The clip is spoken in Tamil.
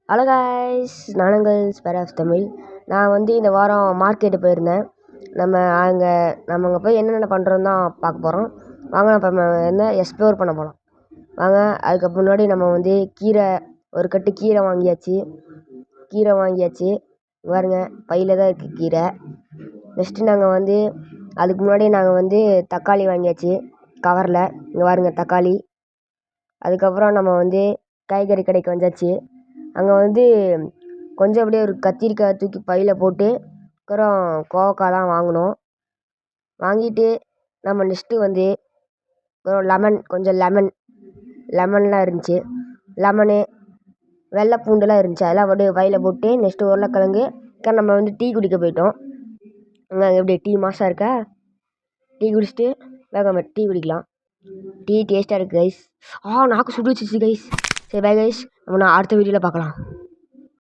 ஹலோ காய்ஸ், நானுங்கள் ஸ்பேர் ஆஃப் தமிழ். நான் இந்த வாரம் மார்க்கெட்டு போயிருந்தேன். நம்ம அங்கே போய் என்னென்ன பண்ணுறோன்னு தான் பார்க்க போகிறோம். வாங்க, நம்ம எக்ஸ்ப்ளோர் பண்ண போகலாம் வாங்க. அதுக்கு முன்னாடி நம்ம கீரை, ஒரு கட்டு கீரை வாங்கியாச்சு. பாருங்க, பையில் தான் இருக்குது கீரை. நெக்ஸ்ட்டு நாங்கள் அதுக்கு முன்னாடி நாங்கள் தக்காளி வாங்கியாச்சு கவரில். இங்கே பாருங்க தக்காளி. அதுக்கப்புறம் நம்ம காய்கறி கடைக்கு வந்தாச்சு. அங்கே கொஞ்சம் அப்படியே ஒரு கத்திரிக்காய் தூக்கி பையில் போட்டு, அப்புறம் கோவக்காய்லாம் வாங்கினோம். வாங்கிட்டு நம்ம நெக்ஸ்ட்டு கொஞ்சம் லெமன்லாம் இருந்துச்சு. லெமனு, வெள்ளை பூண்டுலாம் இருந்துச்சு. அதெல்லாம் அப்படியே பையில் போட்டு நெக்ஸ்ட்டு உருளைக்கிழங்கு. நம்ம டீ குடிக்க போயிட்டோம். அங்கே எப்படி டீ மாசாக இருக்கா? டீ குடிச்சிட்டு வேகமாக டீ குடிக்கலாம். டீ டேஸ்ட்டாக இருக்குது கைஸ். நாக்கு சுடு வச்சிச்சு கைஸ். சரி பை கைஸ், நம்ம அடுத்த வீடியோவில் பார்க்கலாம்.